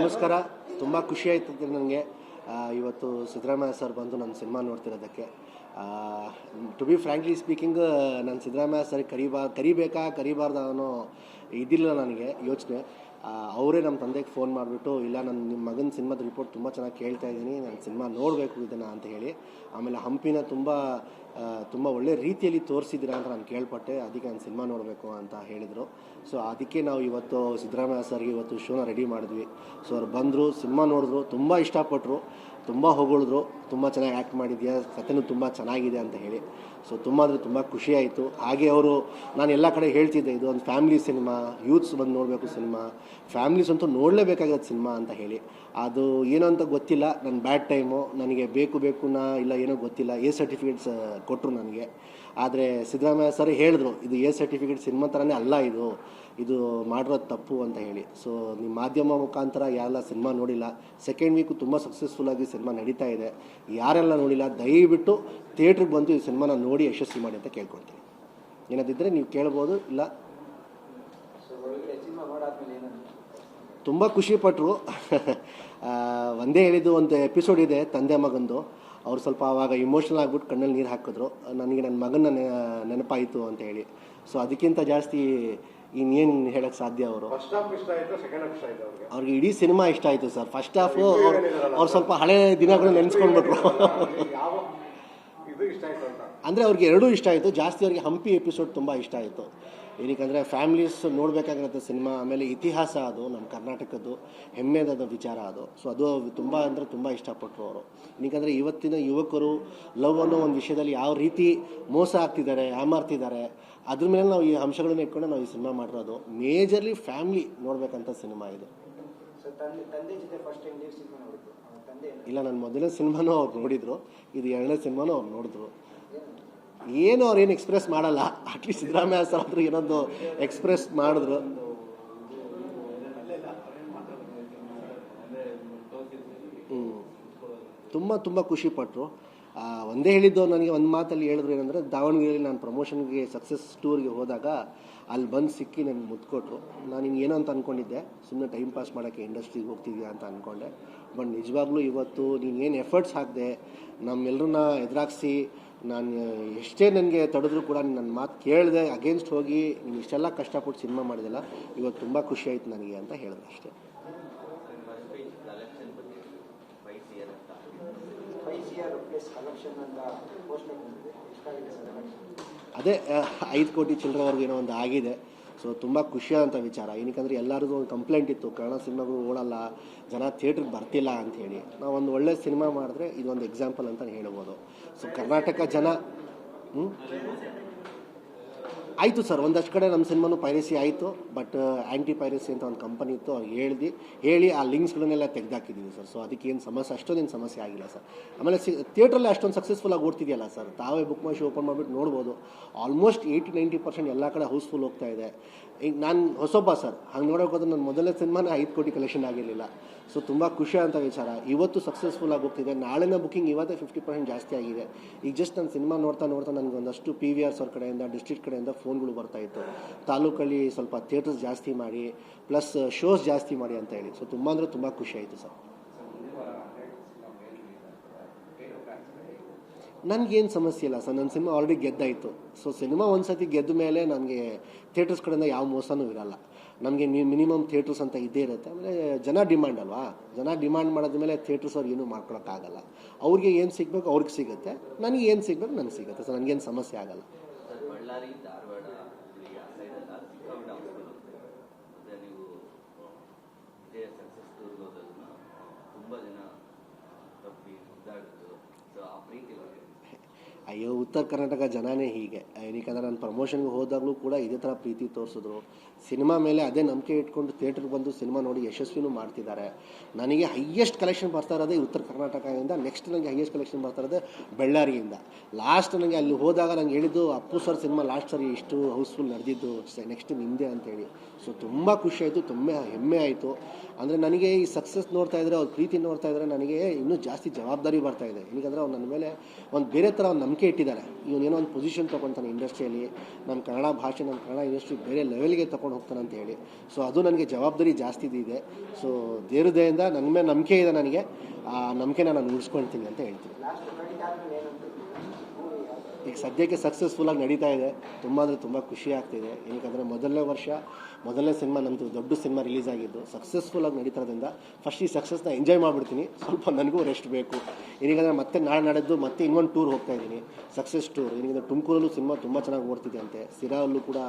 ನಮಸ್ಕಾರ. ತುಂಬ ಖುಷಿ ಆಯ್ತದೆ ನನಗೆ ಇವತ್ತು ಸಿದ್ದರಾಮಯ್ಯ ಸರ್ ಬಂದು ನನ್ನ ಸಿನಿಮಾ ನೋಡ್ತಿರೋದಕ್ಕೆ. ಟು ಬಿ ಫ್ರ್ಯಾಂಕ್ಲಿ ಸ್ಪೀಕಿಂಗ್, ನಾನು ಸಿದ್ದರಾಮಯ್ಯ ಸರ್ ಕರಿಬಾರ್ದು ಅನ್ನೋ ಇದಿಲ್ಲ ನನಗೆ ಯೋಚನೆ. ಅವರೇ ನಮ್ಮ ತಂದೆಗೆ ಫೋನ್ ಮಾಡಿಬಿಟ್ಟು, ಇಲ್ಲ ನಾನು ನಿಮ್ಮ ಮಗನ ಸಿನಿಮಾದ ರಿಪೋರ್ಟ್ ತುಂಬ ಚೆನ್ನಾಗಿ ಕೇಳ್ತಾ ಇದ್ದೀನಿ, ನಾನು ಸಿನಿಮಾ ನೋಡಬೇಕು ಇದನ್ನು ಅಂತ ಹೇಳಿ, ಆಮೇಲೆ ಹಂಪಿನ ತುಂಬ ಒಳ್ಳೆ ರೀತಿಯಲ್ಲಿ ತೋರಿಸಿದ್ದೀರಾ ಅಂತ ನಾನು ಕೇಳ್ಪಟ್ಟೆ. ಅದಕ್ಕೆ ನಾನು ಸಿನಿಮಾ ನೋಡಬೇಕು ಅಂತ ಹೇಳಿದರು. ಸೊ ಅದಕ್ಕೆ ನಾವು ಇವತ್ತು ಸಿದ್ದರಾಮಯ್ಯ ಸರ್ಗೆ ಇವತ್ತು ಶೋನ ರೆಡಿ ಮಾಡಿದ್ವಿ. ಸೊ ಅವ್ರು ಬಂದರು, ಸಿನಿಮಾ ನೋಡಿದ್ರು, ತುಂಬ ಇಷ್ಟಪಟ್ಟರು, ತುಂಬ ಹೊಗಳಿದ್ರು, ತುಂಬ ಚೆನ್ನಾಗಿ ಆ್ಯಕ್ಟ್ ಮಾಡಿದ್ಯಾ, ಕಥೆನೂ ತುಂಬ ಚೆನ್ನಾಗಿದೆ ಅಂತ ಹೇಳಿ. ಸೊ ತುಂಬ ಅಂದರೆ ತುಂಬ ಖುಷಿ ಆಯಿತು. ಹಾಗೆ ಅವರು, ನಾನು ಎಲ್ಲ ಕಡೆ ಹೇಳ್ತಿದ್ದೆ, ಇದು ಒಂದು ಫ್ಯಾಮಿಲಿ ಸಿನಿಮಾ, ಯೂತ್ಸ್ ಬಂದು ನೋಡಬೇಕು ಸಿನಿಮಾ, ಫ್ಯಾಮಿಲೀಸ್ ಅಂತೂ ನೋಡಲೇಬೇಕಾಗತ್ತೆ ಸಿನಿಮಾ ಅಂತ ಹೇಳಿ. ಅದು ಏನೋ ಅಂತ ಗೊತ್ತಿಲ್ಲ, ನನ್ನ ಬ್ಯಾಡ್ ಟೈಮು, ನನಗೆ ಬೇಕು ಇಲ್ಲ ಏನೋ ಗೊತ್ತಿಲ್ಲ, ಎ ಸರ್ಟಿಫಿಕೇಟ್ಸ್ ಕೊಟ್ಟರು ನನಗೆ. ಆದರೆ ಸಿದ್ದರಾಮಯ್ಯ ಸರ್ ಹೇಳಿದ್ರು, ಇದು ಎ ಸರ್ಟಿಫಿಕೇಟ್ ಸಿನಿಮಾ ಥರನೇ ಅಲ್ಲ, ಇದು ಮಾಡಿರೋದು ತಪ್ಪು ಅಂತ ಹೇಳಿ. ಸೊ ನಿಮ್ಮ ಮಾಧ್ಯಮ ಮುಖಾಂತರ ಯಾರೆಲ್ಲ ಸಿನಿಮಾ ನೋಡಿಲ್ಲ, ಸೆಕೆಂಡ್ ವೀಕು ತುಂಬ ಸಕ್ಸಸ್ಫುಲ್ಲಾಗಿ ಸಿನಿಮಾ ನಡೀತಾ ಇದೆ. ಯಾರೆಲ್ಲ ನೋಡಿಲ್ಲ ದಯವಿಟ್ಟು ಥಿಯೇಟ್ರಿಗೆ ಬಂದು ಈ ಸಿನಿಮಾನ ನೋಡಿ ಯಶಸ್ವಿ ಮಾಡಿ ಅಂತ ಕೇಳ್ಕೊಳ್ತೀನಿ. ಏನಾದಿದ್ದರೆ ನೀವು ಕೇಳ್ಬೋದು. ಇಲ್ಲ ತುಂಬ ಖುಷಿಪಟ್ಟರು. ಒಂದೇ ಹೇಳಿದ್ದು, ಒಂದು ಎಪಿಸೋಡ್ ಇದೆ ತಂದೆ ಮಗಂದು, ಅವ್ರು ಸ್ವಲ್ಪ ಆವಾಗ ಇಮೋಷ್ನಲ್ ಆಗ್ಬಿಟ್ಟು ಕಣ್ಣಲ್ಲಿ ನೀರು ಹಾಕಿದ್ರು. ನನಗೆ ನನ್ನ ಮಗನ ನೆನಪಾಯಿತು ಅಂತ ಹೇಳಿ. ಸೊ ಅದಕ್ಕಿಂತ ಜಾಸ್ತಿ ಇನ್ನೇನು ಹೇಳಕ್ಕೆ ಸಾಧ್ಯ. ಅವ್ರಿಗೆ ಇಡೀ ಸಿನಿಮಾ ಇಷ್ಟ ಆಯಿತು ಸರ್. ಫಸ್ಟ್ ಹಾಫು ಅವ್ರು ಸ್ವಲ್ಪ ಹಳೆ ದಿನಗಳು ನೆನೆಸ್ಕೊಂಡ್ಬಿಟ್ರು. ಅಂದರೆ ಅವ್ರಿಗೆ ಎರಡೂ ಇಷ್ಟ ಆಯಿತು. ಜಾಸ್ತಿ ಅವ್ರಿಗೆ ಹಂಪಿ ಎಪಿಸೋಡ್ ತುಂಬ ಇಷ್ಟ ಆಯಿತು. ಏನಕ್ಕೆ ಫ್ಯಾಮಿಲೀಸ್ ನೋಡಬೇಕಾಗಿರುತ್ತೆ ಸಿನಿಮಾ. ಆಮೇಲೆ ಇತಿಹಾಸ, ಅದು ನಮ್ಮ ಕರ್ನಾಟಕದ್ದು ಹೆಮ್ಮೆದಾದ ವಿಚಾರ ಅದು. ಸೊ ಅದು ತುಂಬ ಅಂದರೆ ತುಂಬ ಇಷ್ಟಪಟ್ಟರು ಅವರು. ಏನಕ್ಕೆ ಇವತ್ತಿನ ಯುವಕರು ಲವ್ ಅನ್ನೋ ಒಂದು ವಿಷಯದಲ್ಲಿ ಯಾವ ರೀತಿ ಮೋಸ ಆಗ್ತಿದ್ದಾರೆ, ಯಾಮಾರ್ತಿದ್ದಾರೆ, ಅದ್ರ ಮೇಲೆ ನಾವು ಈ ಅಂಶಗಳನ್ನ ಇಟ್ಕೊಂಡು ನಾವು ಈ ಸಿನಿಮಾ ಮಾಡಿರೋದು. ಮೇಜರ್ಲಿ ಫ್ಯಾಮಿಲಿ ನೋಡಬೇಕಂತ ಸಿನಿಮಾ ಇದು. ಇಲ್ಲ, ನನ್ನ ಮೊದಲನೇ ಸಿನಿಮಾನೂ ಅವ್ರು ನೋಡಿದ್ರು, ಇದು ಎರಡನೇ ಸಿನಿಮಾನೂ ಅವ್ರು ನೋಡಿದ್ರು. ಏನು ಅವ್ರೇನು ಎಕ್ಸ್ಪ್ರೆಸ್ ಮಾಡಲ್ಲ, ಅಟ್ಲೀಸ್ಟ್ ಸಿದ್ದರಾಮಯ್ಯ ಸರ್ ಆದರೂ ಏನೊಂದು ಎಕ್ಸ್ಪ್ರೆಸ್ ಮಾಡಿದ್ರು. ತುಂಬ ಖುಷಿಪಟ್ಟರು. ಒಂದೇ ಹೇಳಿದ್ದು, ನನಗೆ ಒಂದು ಮಾತಲ್ಲಿ ಹೇಳಿದ್ರು, ಏನಂದರೆ ದಾವಣಗೆರೆಯಲ್ಲಿ ನಾನು ಪ್ರಮೋಷನ್ಗೆ ಸಕ್ಸಸ್ ಟೂರ್ಗೆ ಹೋದಾಗ ಅಲ್ಲಿ ಬಂದು ಸಿಕ್ಕಿ ನನಗೆ ಮುತ್ತು ಕೊಟ್ಟರು. ನಾನು ಏನೋ ಅಂತ ಅಂದ್ಕೊಂಡಿದ್ದೆ, ಸುಮ್ಮನೆ ಟೈಮ್ ಪಾಸ್ ಮಾಡೋಕ್ಕೆ ಇಂಡಸ್ಟ್ರಿಗೆ ಹೋಗ್ತಿದ್ಯಾ ಅಂತ ಅಂದ್ಕೊಂಡೆ. ಬಟ್ ನಿಜವಾಗ್ಲೂ ಇವತ್ತು ನೀನು ಏನು ಎಫರ್ಟ್ಸ್ ಹಾಕಿದೆ, ನಮ್ಮೆಲ್ಲರನ್ನ ಎದುರಾಗಿಸಿ, ನಾನು ಎಷ್ಟೇ ನನಗೆ ತಡೆದ್ರು ಕೂಡ ನನ್ನ ಮಾತು ಕೇಳಿದೆ, ಅಗೇನ್ಸ್ಟ್ ಹೋಗಿ ನೀನು ಇಷ್ಟೆಲ್ಲ ಕಷ್ಟಪಟ್ಟು ಸಿನಿಮಾ ಮಾಡಿದೆಲ್ಲ, ಇವತ್ತು ತುಂಬ ಖುಷಿ ಆಯಿತು ನನಗೆ ಅಂತ ಹೇಳಿದೆ ಅಷ್ಟೇ. ಅದೇ 5 ಕೋಟಿ ಚಿಲ್ಲರೆವರೆಗೂ ಏನೋ ಒಂದು ಆಗಿದೆ. ಸೊ ತುಂಬ ಖುಷಿಯಾದಂಥ ವಿಚಾರ. ಏನಕ್ಕೆ ಎಲ್ಲರಿಗೂ ಒಂದು ಕಂಪ್ಲೇಂಟ್ ಇತ್ತು, ಕನ್ನಡ ಸಿನಿಮಾಗಳು ಓಡಲ್ಲ, ಜನ ಥಿಯೇಟ್ರಿಗೆ ಬರ್ತಿಲ್ಲ ಅಂಥೇಳಿ. ನಾವು ಒಂದು ಒಳ್ಳೆ ಸಿನಿಮಾ ಮಾಡಿದ್ರೆ ಇದೊಂದು ಎಕ್ಸಾಂಪಲ್ ಅಂತ ಹೇಳ್ಬೋದು. ಸೊ ಕರ್ನಾಟಕ ಜನ ಆಯಿತು ಸರ್, ಒಂದಷ್ಟು ಕಡೆ ನಮ್ಮ ಸಿನಿಮಾನು ಪೈರಸಿ ಆಯಿತು. ಬಟ್ ಆ್ಯಂಟಿ ಪೈರಸಿ ಅಂತ ಒಂದು ಕಂಪನಿ ಇತ್ತು, ಅವ್ರಿಗೆ ಹೇಳಿ ಆ ಲಿಂಕ್ಸ್ಗಳನ್ನೆಲ್ಲ ತೆಗೆದಾಕಿದ್ದೀವಿ ಸರ್. ಸೊ ಅದಕ್ಕೆ ಏನು ಸಮಸ್ಯೆ, ಅಷ್ಟೊಂದೇನು ಸಮಸ್ಯೆ ಆಗಿಲ್ಲ ಸರ್. ಆಮೇಲೆ ಥಿಯೇಟ್ರಲ್ಲಿ ಅಷ್ಟೊಂದು ಸಕ್ಸಸ್ಫುಲ್ಲಾಗಿ ಓಡ್ತಿದೆಯಲ್ಲ ಸರ್, ತಾವೇ ಬುಕ್ ಮೈ ಶೋ ಓಪನ್ ಮಾಡಿಬಿಟ್ಟು ನೋಡ್ಬೋದು. ಆಲ್ಮೋಸ್ಟ್ 80-90% ಎಲ್ಲ ಕಡೆ ಹೌಸ್ಫುಲ್ ಹೋಗ್ತಾ ಇದೆ. ಈಗ ನಾನು ಹೊಸೊಬ್ಬ ಸರ್, ಹಂಗೆ ನೋಡೋಕೋದ್ರೆ ನನ್ನ ಮೊದಲನೇ ಸಿನಿಮಾನೇ 5 ಕೋಟಿ ಕಲೆಕ್ಷನ್ ಆಗಿರಲಿಲ್ಲ. ಸೊ ತುಂಬ ಖುಷಿ ಅಂತ ವಿಚಾರ. ಇವತ್ತು ಸಕ್ಸಸ್ಫುಲ್ಲಾಗಿ ಹೋಗ್ತಿದೆ. ನಾಳೆನ ಬುಕ್ಕಿಂಗ್ ಇವತ್ತೇ 50% ಜಾಸ್ತಿ ಆಗಿದೆ. ಈಗ ಜಸ್ಟ್ ನಾನು ಸಿನಿಮಾ ನೋಡ್ತಾ ನನಗೆ ಒಂದಷ್ಟು PVRs ಅವ್ರ ಕಡೆಯಿಂದ, ಡಿಸ್ಟ್ರಿಕ್ಟ್ ಕಡೆಯಿಂದ ಫೋನ್ಗಳು ಬರ್ತಾಯಿತ್ತು, ತಾಲೂಕಲ್ಲಿ ಸ್ವಲ್ಪ ಥಿಯೇಟರ್ಸ್ ಜಾಸ್ತಿ ಮಾಡಿ, ಪ್ಲಸ್ ಶೋಸ್ ಜಾಸ್ತಿ ಮಾಡಿ ಅಂತ ಹೇಳಿ. ಸೊ ತುಂಬ ಅಂದರೆ ತುಂಬ ಖುಷಿ ಆಯಿತು ಸರ್. ನನಗೇನು ಸಮಸ್ಯೆ ಇಲ್ಲ ಸರ್, ನನ್ನ ಸಿನಿಮಾ ಆಲ್ರೆಡಿ ಗೆದ್ದಾಯಿತು. ಸೊ ಸಿನಿಮಾ ಒಂದು ಸತಿ ಗೆದ್ದ ಮೇಲೆ ನನಗೆ ಥಿಯೇಟರ್ಸ್ ಕಡೆಯಿಂದ ಯಾವ ಮೋಸನೂ ಇರಲ್ಲ. ನಮಗೆ ಮಿನಿಮಮ್ ಥಿಯೇಟರ್ಸ್ ಅಂತ ಇದ್ದೇ ಇರುತ್ತೆ. ಆಮೇಲೆ ಜನ ಡಿಮ್ಯಾಂಡ್ ಅಲ್ವಾ, ಜನ ಡಿಮ್ಯಾಂಡ್ ಮಾಡಿದ್ಮೇಲೆ ಥಿಯೇಟರ್ಸ್ ಅವ್ರು ಏನೂ ಮಾಡ್ಕೊಳಕ್ಕಾಗಲ್ಲ. ಅವ್ರಿಗೆ ಏನು ಸಿಗಬೇಕು ಅವ್ರಿಗೆ ಸಿಗುತ್ತೆ, ನನಗೆ ಏನು ಸಿಗಬೇಕು ನನಗೆ ಸಿಗುತ್ತೆ ಸರ್. ನನಗೇನು ಸಮಸ್ಯೆ ಆಗಲ್ಲ. ಅಯ್ಯೋ, ಉತ್ತರ ಕರ್ನಾಟಕ ಜನನೇ ಹೀಗೆ. ಏನಕ್ಕೆ ನಾನು ಪ್ರಮೋಷನ್ಗೆ ಹೋದಾಗಲೂ ಕೂಡ ಇದೇ ಥರ ಪ್ರೀತಿ ತೋರಿಸಿದ್ರು. ಸಿನಿಮಾ ಮೇಲೆ ಅದೇ ನಂಬಿಕೆ ಇಟ್ಕೊಂಡು ಥಿಯೇಟ್ರಿಗೆ ಬಂದು ಸಿನಿಮಾ ನೋಡಿ ಯಶಸ್ವಿನೂ ಮಾಡ್ತಿದ್ದಾರೆ. ನನಗೆ ಹೈಯೆಸ್ಟ್ ಕಲೆಕ್ಷನ್ ಬರ್ತಾ ಇರೋದೇ ಉತ್ತರ ಕರ್ನಾಟಕದಿಂದ. ನೆಕ್ಸ್ಟ್ ನನಗೆ ಹೈಯೆಸ್ಟ್ ಕಲೆಕ್ಷನ್ ಬರ್ತಾ ಇರೋದೇ ಬಳ್ಳಾರಿಯಿಂದ. ಲಾಸ್ಟ್ ನನಗೆ ಅಲ್ಲಿ ಹೋದಾಗ ನಂಗೆ ಹೇಳಿದ್ದು, ಅಪ್ಪು ಸರ್ ಸಿನಿಮಾ ಲಾಸ್ಟ್ ಸರಿ ಇಷ್ಟು ಹೌಸ್ಫುಲ್ ನಡೆದಿದ್ದು, ನೆಕ್ಸ್ಟ್ ನಿಮ್ಮದೇ ಅಂತೇಳಿ. ಸೊ ತುಂಬ ಖುಷಿ ಆಯಿತು, ತುಂಬ ಹೆಮ್ಮೆ ಆಯಿತು. ಅಂದರೆ ನನಗೆ ಈ ಸಕ್ಸಸ್ ನೋಡ್ತಾ ಇದ್ದರೆ, ಅವ್ರ ಪ್ರೀತಿ ನೋಡ್ತಾ ಇದ್ದರೆ ನನಗೆ ಇನ್ನೂ ಜಾಸ್ತಿ ಜವಾಬ್ದಾರಿ ಬರ್ತಾಯಿದೆ. ಏನಕ್ಕೆ ಅವ್ರು ನನ್ನ ಮೇಲೆ ಒಂದು ಬೇರೆ ಥರ ಒಂದು ನಂಬಿಕೆ ನಂಬಿಕೆ ಇಟ್ಟಿದ್ದಾರೆ. ಇವನೇನೋ ಒಂದು ಪೊಸಿಷನ್ ತೊಗೊತಾನೆ ಇಂಡಸ್ಟ್ರಿಯಲ್ಲಿ, ನಮ್ಮ ಕನ್ನಡ ಭಾಷೆ, ನಮ್ಮ ಕನ್ನಡ ಇಂಡಸ್ಟ್ರಿ ಬೇರೆ ಲೆವೆಲ್ಗೆ ತೊಗೊಂಡು ಹೋಗ್ತಾನೆ ಅಂತ ಹೇಳಿ. ಸೊ ಅದು ನನಗೆ ಜವಾಬ್ದಾರಿ ಜಾಸ್ತಿ ಇದೆ. ಸೊ ದೇವ್ರ ದಯೆಯಿಂದ ನನ್ನ ಮೇಲೆ ನಂಬಿಕೆ ಇದೆ ನನಗೆ. ಆ ನಂಬಿಕೆನ ನಾನು ಉಳಿಸ್ಕೊಳ್ತೀನಿ ಅಂತ ಹೇಳ್ತೀನಿ. ಈಗ ಸದ್ಯಕ್ಕೆ ಸಕ್ಸಸ್ಫುಲ್ಲಾಗಿ ನಡೀತಾ ಇದೆ. ತುಂಬ ಅಂದರೆ ತುಂಬ ಖುಷಿ ಆಗ್ತಿದೆ. ಏನಕ್ಕಂದರೆ ಮೊದಲನೇ ಸಿನಿಮಾ ನಮ್ಮದು ದೊಡ್ಡ ಸಿನಿಮಾ ರಿಲೀಸ್ ಆಗಿದ್ದು ಸಕ್ಸಸ್ಫುಲ್ಲಾಗಿ ನಡೀತಿರೋದ್ರಿಂದ ಫಸ್ಟ್ ಈ ಸಕ್ಸಸ್ನ ಎಂಜಾಯ್ ಮಾಡಿಬಿಡ್ತೀನಿ. ಸ್ವಲ್ಪ ನನಗೂ ರೆಸ್ಟ್ ಬೇಕು. ಏನಕ್ಕಂದರೆ ಮತ್ತೆ ನಾಡಿದ್ದು ಮತ್ತೆ ಇನ್ನೊಂದು ಟೂರ್ ಹೋಗ್ತಾ ಇದ್ದೀನಿ, ಸಕ್ಸಸ್ ಟೂರ್. ಏನಕ್ಕಂದರೆ ತುಮಕೂರಲ್ಲೂ ಸಿನಿಮಾ ತುಂಬ ಚೆನ್ನಾಗಿ ಓಡ್ತಿದೆ ಅಂತೆ, ಸಿರಾಲ್ಲೂ ಕೂಡ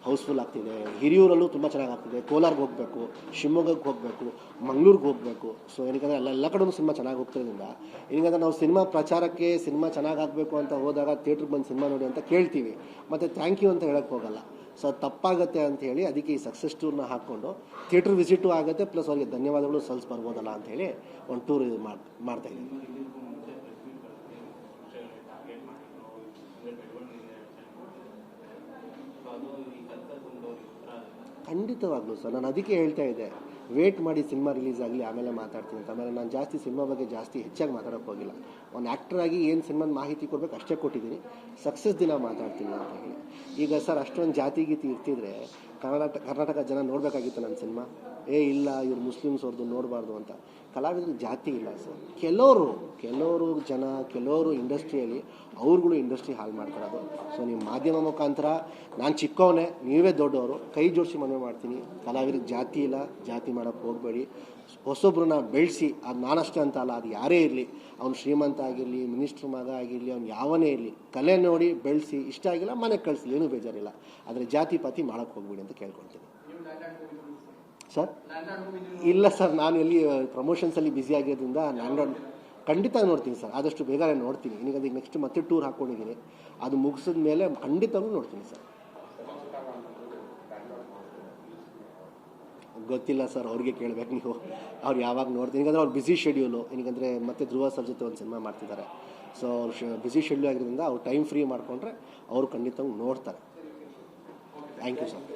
ಹೌಸ್ಫುಲ್ ಆಗ್ತಿದೆ, ಹಿರಿಯೂರಲ್ಲೂ ತುಂಬ ಚೆನ್ನಾಗಿ ಆಗ್ತಿದೆ, ಕೋಲಾರ್ಗೆ ಹೋಗಬೇಕು, ಶಿವಮೊಗ್ಗಕ್ಕೆ ಹೋಗಬೇಕು, ಮಂಗಳೂರಿಗೆ ಹೋಗಬೇಕು. ಸೊ ಏನಕ್ಕಂದರೆ ಎಲ್ಲ ಕಡೆಯೂ ಸಿನಿಮಾ ಚೆನ್ನಾಗಿ ಹೋಗ್ತಿರೋದ್ರಿಂದ ಏನಕ್ಕಂದರೆ ನಾವು ಸಿನಿಮಾ ಪ್ರಚಾರಕ್ಕೆ ಸಿನಿಮಾ ಚೆನ್ನಾಗಿ ಆಗಬೇಕು ಅಂತ ಹೋದಾಗ ಥಿಯೇಟ್ರಿಗೆ ಬಂದು ಸಿನಿಮಾ ನೋಡಿ ಅಂತ ಕೇಳ್ತೀವಿ, ಮತ್ತು ಥ್ಯಾಂಕ್ ಯು ಅಂತ ಹೇಳೋಕ್ಕೆ ಹೋಗಲ್ಲ. ಸೊ ಅದು ತಪ್ಪಾಗುತ್ತೆ ಅಂತ ಹೇಳಿ ಅದಕ್ಕೆ ಈ ಸಕ್ಸಸ್ ಟೂರ್ನ ಹಾಕ್ಕೊಂಡು ಥಿಯೇಟ್ರ್ ವಿಸಿಟು ಆಗುತ್ತೆ, ಪ್ಲಸ್ ಅವರಿಗೆ ಧನ್ಯವಾದಗಳು ಬರ್ಬೋದಲ್ಲ ಅಂತ ಹೇಳಿ ಒಂದು ಟೂರ್ ಮಾಡ್ತಾಯಿದ್ದೀನಿ. ಖಂಡಿತವಾಗ್ಲೂ ಸರ್, ನಾನು ಅದಕ್ಕೆ ಹೇಳ್ತಾ ಇದ್ದೆ, ವೇಟ್ ಮಾಡಿ ಸಿನಿಮಾ ರಿಲೀಸ್ ಆಗಲಿ ಆಮೇಲೆ ಮಾತಾಡ್ತೀನಿ ಅಂತ. ಆಮೇಲೆ ನಾನು ಜಾಸ್ತಿ ಸಿನಿಮಾ ಬಗ್ಗೆ ಹೆಚ್ಚಾಗಿ ಮಾತಾಡೋಕ್ಕೆ ಹೋಗಿಲ್ಲ. ಒಂದು ಆ್ಯಕ್ಟ್ರಾಗಿ ಏನು ಸಿನಿಮಾದ ಮಾಹಿತಿ ಕೊಡಬೇಕು ಅಷ್ಟೇ ಕೊಟ್ಟಿದ್ದೀನಿ, ಸಕ್ಸಸ್ ದಿನ ಮಾತಾಡ್ತೀನಿ ಅಂತ ಹೇಳಿ. ಈಗ ಸರ್ ಅಷ್ಟೊಂದು ಜಾತಿ ಗೀತಿ ಇರ್ತಿದ್ರೆ ಕರ್ನಾಟಕ ಜನ ನೋಡಬೇಕಾಗಿತ್ತು ನನ್ನ ಸಿನಿಮಾ. ಇಲ್ಲ ಇವ್ರು ಮುಸ್ಲಿಮ್ಸ್ ಅವ್ರದ್ದು ನೋಡಬಾರ್ದು ಅಂತ. ಕಲಾವಿದರಿಗೆ ಜಾತಿ ಇಲ್ಲ ಸರ್. ಕೆಲವರು ಜನ ಕೆಲವರು ಇಂಡಸ್ಟ್ರಿಯಲ್ಲಿ ಅವ್ರುಗಳು ಇಂಡಸ್ಟ್ರಿ ಹಾಳು ಮಾಡ್ತಾರದು. ಸೊ ನಿಮ್ಮ ಮಾಧ್ಯಮ ಮುಖಾಂತರ ನಾನು ಚಿಕ್ಕವನೇ, ನೀವೇ ದೊಡ್ಡವರು, ಕೈ ಜೋಡಿಸಿ ಮನವಿ ಮಾಡ್ತೀನಿ, ಕಲಾವಿದರಿಗೆ ಜಾತಿ ಇಲ್ಲ, ಜಾತಿ ಮಾಡೋಕ್ಕೆ ಹೋಗಬೇಡಿ. ಹೊಸೊಬ್ರನ್ನ ಬೆಳೆಸಿ, ಅದು ನಾನಷ್ಟೇ ಅಂತ ಅಲ್ಲ, ಅದು ಯಾರೇ ಇರಲಿ, ಅವ್ನು ಶ್ರೀಮಂತ ಆಗಿರಲಿ, ಮಿನಿಸ್ಟ್ರ್ ಮಗ ಆಗಿರಲಿ, ಅವ್ನು ಯಾವನೇ ಇರಲಿ, ಕಲೆ ನೋಡಿ ಬೆಳೆಸಿ, ಇಷ್ಟ ಆಗಿಲ್ಲ ಮನೆಗೆ ಕಳಿಸಿ, ಏನೂ ಬೇಜಾರಿಲ್ಲ. ಆದರೆ ಜಾತಿ ಪಾತಿ ಮಾಡೋಕ್ಕೆ ಹೋಗ್ಬೇಡಿ ಅಂತ ಕೇಳ್ಕೊಳ್ತೀನಿ ಸರ್. ಇಲ್ಲ ಸರ್, ನಾನು ಎಲ್ಲಿ ಪ್ರಮೋಷನ್ಸಲ್ಲಿ ಬ್ಯುಸಿ ಆಗಿರೋದ್ರಿಂದ ನಾನು ಖಂಡಿತ ನೋಡ್ತೀನಿ ಸರ್, ಆದಷ್ಟು ಬೇಗನೆ ನೋಡ್ತೀನಿ. ಈಗ ನೆಕ್ಸ್ಟ್ ಮತ್ತೆ ಟೂರ್ ಹಾಕ್ಕೊಂಡಿದ್ದೀನಿ, ಅದು ಮುಗಿಸಿದ ಮೇಲೆ ಖಂಡಿತವೂ ನೋಡ್ತೀನಿ ಸರ್. ಗೊತ್ತಿಲ್ಲ ಸರ್, ಅವ್ರಿಗೆ ಕೇಳಬೇಕು ನೀವು, ಅವ್ರು ಯಾವಾಗ ನೋಡ್ತೀನಿ. ಯಾಕಂದರೆ ಅವ್ರು ಬ್ಯುಸಿ ಶೆಡ್ಯೂಲು, ಏನಕ್ಕಂದರೆ ಮತ್ತೆ ಧ್ರುವ ಸರ್ ಜೊತೆ ಒಂದು ಸಿನಿಮಾ ಮಾಡ್ತಿದ್ದಾರೆ. ಸೊ ಅವ್ರು ಬ್ಯುಸಿ ಶೆಡ್ಯೂಲ್ ಆಗಿರೋದ್ರಿಂದ ಅವ್ರು ಟೈಮ್ ಫ್ರೀ ಮಾಡಿಕೊಂಡ್ರೆ ಅವರು ಖಂಡಿತವಾಗಿ ನೋಡ್ತಾರೆ. Thank you sir.